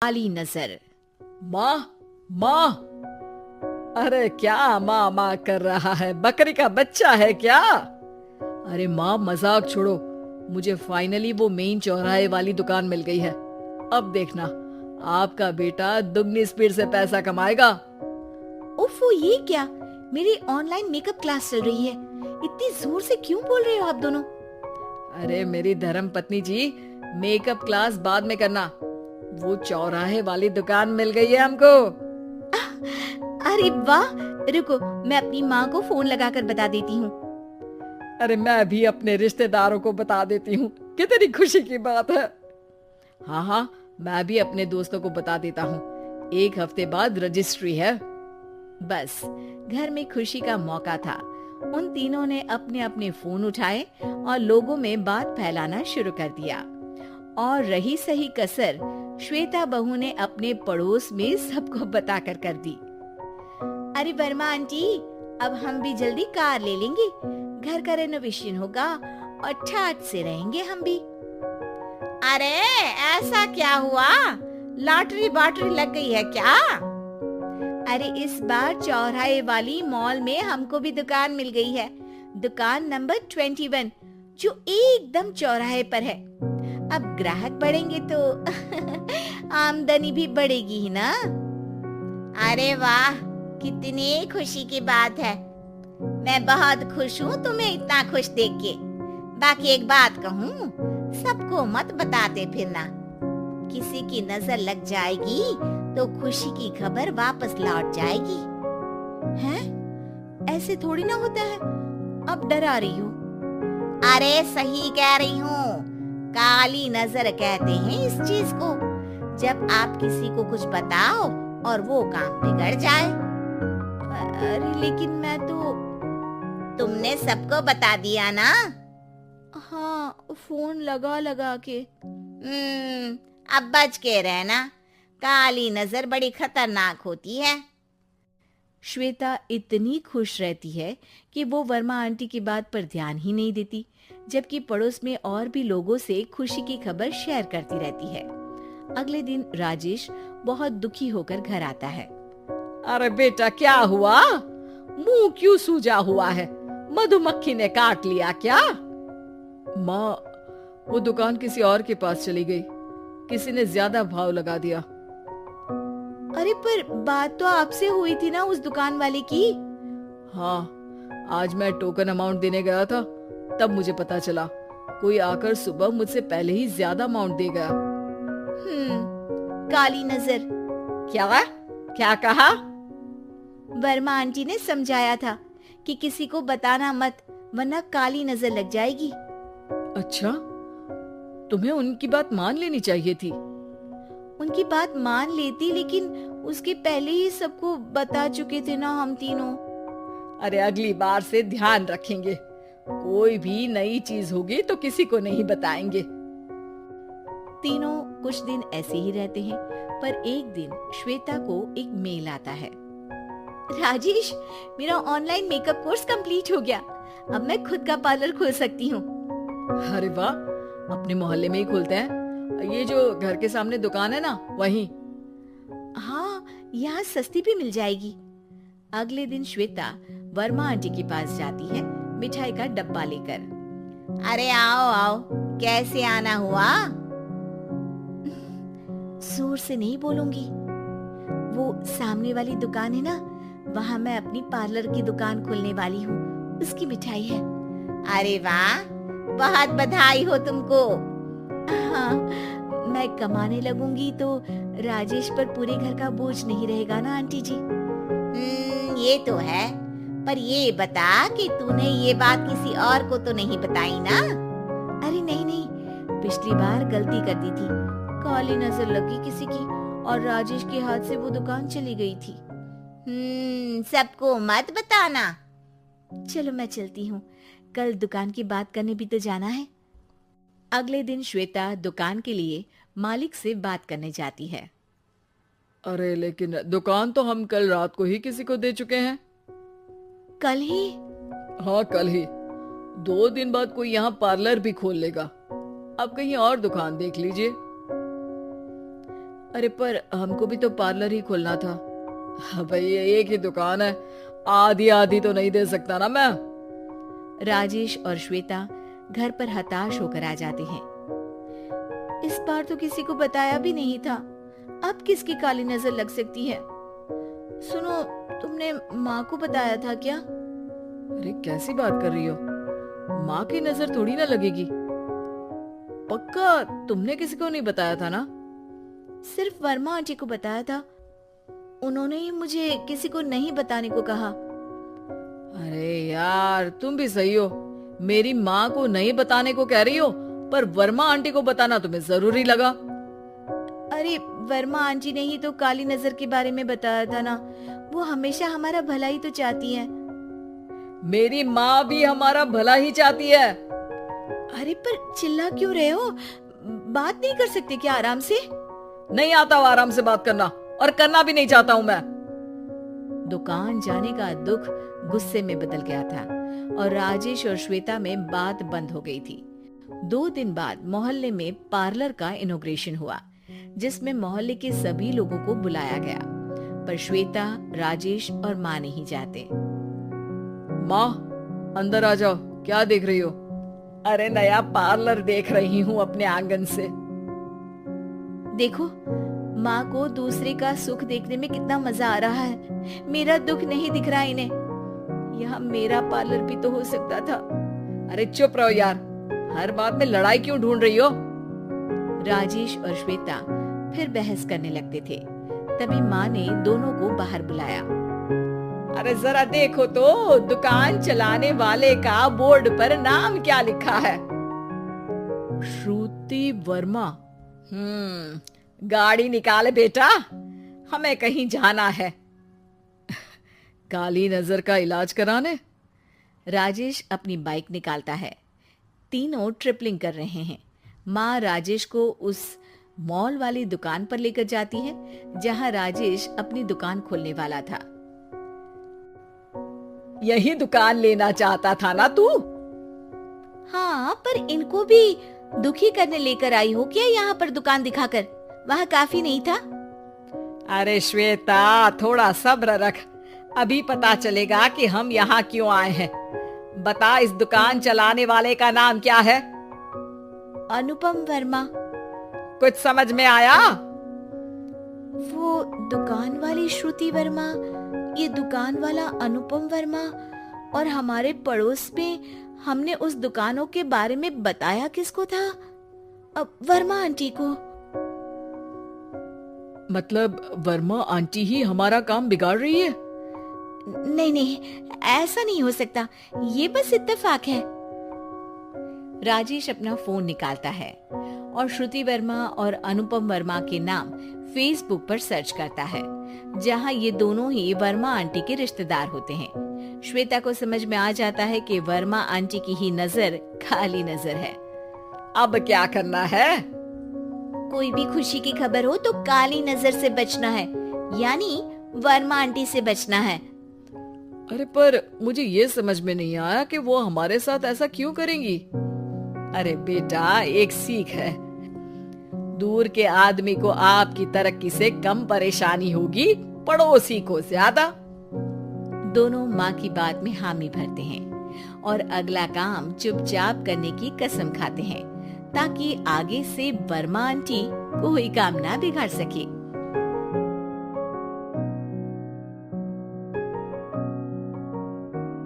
काली नजर। माँ, माँ, अरे क्या माँ माँ कर रहा है? बकरी का बच्चा है क्या? अरे माँ, मजाक छोड़ो। मुझे फाइनली वो मेन चौराहे वाली दुकान मिल गई है। अब देखना, आपका बेटा दुगनी स्पीड से पैसा कमाएगा। उफ़ो, ये क्या? मेरी ऑनलाइन मेकअप क्लास चल रही है। इतनी जोर से क्यों बोल रहे हो आप दोनों? अरे मेरी धर्म पत्नी जी, मेकअप क्लास बाद में करना। वो चौराहे वाली दुकान मिल गई है हमको। अरे वाह! रुको, मैं अपनी माँ को फोन लगाकर बता देती हूँ। अरे मैं भी अपने रिश्तेदारों को बता देती हूँ। कितनी खुशी की बात है। हाँ हाँ, मैं भी अपने दोस्तों को बता देता हूँ। 1 हफ्ते बाद रजिस्ट्री है। बस, घर में खुशी का मौका था। उन तीनों ने अपने अपने फोन उठाए और लोगों में बात फैलाना शुरू कर दिया। और रही सही कसर श्वेता बहू ने अपने पड़ोस में सबको बताकर कर दी। अरे वर्मा आंटी, अब हम भी जल्दी कार ले लेंगे। घर का रेनोवेशन होगा और ठाट से रहेंगे हम भी। अरे ऐसा क्या हुआ? लॉटरी बाटरी लग गई है क्या? अरे इस बार चौराहे वाली मॉल में हमको भी दुकान मिल गई है। दुकान नंबर 21, जो एकदम चौराहे पर है। अब ग्राहक बढ़ेंगे तो आमदनी भी बढ़ेगी ही ना। अरे वाह, कितनी खुशी की बात है। मैं बहुत खुश हूँ तुम्हें इतना खुश देख के। बाकी एक बात कहूँ, सबको मत बताते फिरना। किसी की नजर लग जाएगी तो खुशी की खबर वापस लौट जाएगी। हैं? ऐसे थोड़ी ना होता है। अब डरा रही हो। अरे सही कह रही हूँ। काली नजर कहते हैं इस चीज को, जब आप किसी को कुछ बताओ और वो काम बिगड़ जाए। अरे लेकिन मैं तो... तुमने सबको बता दिया ना? हाँ, फोन लगा लगा के। अब बच के रहना। काली नजर बड़ी खतरनाक होती है। श्वेता इतनी खुश रहती है कि वो वर्मा आंटी की बात पर ध्यान ही नहीं देती, जबकि पड़ोस में और भी लोगों से खुशी की खबर शेयर करती रहती है। अगले दिन राजेश बहुत दुखी होकर घर आता है। अरे बेटा, क्या हुआ? मुंह क्यों सूजा हुआ है? मधुमक्खी ने काट लिया क्या? माँ, वो दुकान किसी और के पास चली गई। किसी ने ज्यादा भाव लगा दिया। अरे पर बात तो आपसे हुई थी ना उस दुकान वाले की। हाँ, आज मैं टोकन अमाउंट देने गया था, तब मुझे पता चला। कोई आकर सुबह मुझसे पहले ही ज्यादा अमाउंट दे गया। काली नजर। क्या? क्या कहा? वर्मा आंटी ने समझाया था कि किसी को बताना मत, वरना काली नजर लग जाएगी। अच्छा, तुम्हें उनकी बात मान लेनी चाहिए थी। उनकी बात मान लेती, लेकिन उसके पहले ही सबको बता चुके थे ना हम तीनों। अरे अगली बार से ध्यान रखेंगे। कोई भी नई चीज होगी तो किसी को नहीं बताएंगे। तीनों कुछ दिन ऐसे ही रहते हैं, पर एक दिन श्वेता को एक मेल आता है। राजेश, मेरा ऑनलाइन मेकअप कोर्स कंप्लीट हो गया। अब मैं खुद का पार्लर खोल सकती हूँ। अरे वाह, अपने मोहल्ले में ही खोलते हैं। ये जो घर के सामने दुकान है ना, वहीं। हाँ, यहाँ सस्ती भी मिल जाएगी। अगले दिन श्वेता वर्मा आंटी के पास जाती है मिठाई का डब्बा लेकर। अरे आओ आओ, कैसे आना हुआ? जोर से नहीं बोलूंगी। वो सामने वाली दुकान है ना, वहाँ मैं अपनी पार्लर की दुकान खोलने वाली हूँ, उसकी मिठाई है। अरे वाह, बहुत बधाई हो तुमको। हाँ, मैं कमाने लगूंगी तो राजेश पर पूरे घर का बोझ नहीं रहेगा ना आंटी जी। ये तो है, पर ये बता कि तूने ये बात किसी और को तो नहीं बताई ना? अरे नहीं नहीं, पिछली बार गलती कर दी थी। काली नजर लगी किसी की और राजेश के हाथ से वो दुकान चली गई थी। सबको मत बताना। चलो मैं चलती हूँ, कल दुकान की बात करने भी तो जाना है। अगले दिन श्वेता दुकान के लिए मालिक से बात करने जाती है। अरे लेकिन दुकान तो हम कल रात को ही किसी को दे चुके हैं। कल ही? हाँ, कल ही। 2 दिन बाद कोई यहाँ पार्लर भी खोल लेगा। अब कहीं और दुकान देख लीजिए। अरे पर हमको भी तो पार्लर ही खोलना था। भाई एक ही दुकान है, आधी आधी तो नहीं दे सकता ना मैं। राजेश और श्वेता घर पर हताश होकर आ जाते हैं। इस बार तो किसी को बताया भी नहीं था, अब किसकी काली नजर लग सकती है। सुनो, तुमने माँ को बताया था क्या? अरे कैसी बात कर रही हो, माँ की नजर थोड़ी ना लगेगी। पक्का तुमने किसी को नहीं बताया था ना? सिर्फ वर्मा आंटी को बताया था, उन्होंने ही मुझे किसी को नहीं बताने को कहा। अरे यार तुम भी सही हो, मेरी माँ को नहीं बताने को कह रही हो, पर वर्मा आंटी को बताना तुम्हें जरूरी लगा। अरे वर्मा आंटी ने ही तो काली नजर के बारे में बताया था ना, वो हमेशा हमारा भला ही तो चाहती है। मेरी माँ भी हमारा भला ही चाहती है। अरे पर चिल्ला क्यों रहे हो, बात नहीं कर सकते क्या आराम से? नहीं आता वो आराम से बात करना, और करना भी नहीं चाहता हूँ मैं। दुकान जाने का दुख गुस्से में बदल गया था और राजेश और श्वेता में बात बंद हो गई थी। 2 दिन बाद मोहल्ले में पार्लर का इनॉग्रेशन हुआ, जिसमें मोहल्ले के सभी लोगों को बुलाया गया, पर श्वेता, राजेश और माँ नहीं जाते। माँ अंदर आ जाओ, क्या देख रही हो? अरे नया पार्लर देख रही हूँ अपने आंगन से। देखो, माँ को दूसरे का सुख देखने में कितना मजा आ रहा है, मेरा दुख नहीं दिख रहा इन्हें। यहाँ मेरा पार्लर भी तो हो सकता था। अरे चुप रहो यार, हर बात में लड़ाई क्यों ढूंढ रही हो? राजेश और श्वेता फिर बहस करने लगते थे। तभी माँ ने दोनों को बाहर बुलाया। अरे जरा देखो तो, दुकान चलाने वाले का बोर्ड पर नाम क्या लिखा है? श्रुति वर्मा। गाड़ी निकाले बेटा, हमें कहीं जाना है। काली नजर का इलाज कराने? राजेश अपनी बाइक निकालता है। तीनों ट्रिपलिंग कर रहे हैं। माँ राजेश को उस मॉल वाली दुकान पर लेकर जाती है जहां राजेश अपनी दुकान खोलने वाला था। यही दुकान लेना चाहता था ना तू? हाँ, पर इनको भी दुखी करने लेकर आई हो क्या यहाँ पर दुकान दिखाकर? वहाँ काफी नहीं था? अरे श्वेता थोड़ा सब्र रख, अभी पता चलेगा कि हम यहाँ क्यों आए हैं। बता, इस दुकान चलाने वाले का नाम क्या है? अनुपम वर्मा। कुछ समझ में आया? वो दुकान वाली श्रुति वर्मा, ये दुकान वाला अनुपम वर्मा, और हमारे पड़ोस में हमने उस दुकानों के बारे में बताया किसको था? अब वर्मा आंटी को। मतलब वर्मा आंटी ही हमारा काम बिगाड़ रही है? नहीं नहीं, ऐसा नहीं हो सकता, ये बस इत्तेफाक है। राजेश अपना फोन निकालता है और श्रुति वर्मा और अनुपम वर्मा के नाम फेसबुक पर सर्च करता है, जहां ये दोनों ही वर्मा आंटी के रिश्तेदार होते हैं। श्वेता को समझ में आ जाता है कि वर्मा आंटी की ही नजर काली नजर है। अब क्या करना है? कोई भी खुशी की खबर हो तो काली नजर से बचना है, यानी वर्मा आंटी से बचना है। अरे पर मुझे ये समझ में नहीं आया कि वो हमारे साथ ऐसा क्यों करेंगी। अरे बेटा, एक सीख है, दूर के आदमी को आपकी तरक्की से कम परेशानी होगी, पड़ोसी को ज्यादा। दोनों माँ की बात में हामी भरते हैं और अगला काम चुपचाप करने की कसम खाते हैं, ताकि आगे से वर्मा आंटी कोई काम ना बिगाड़ सके।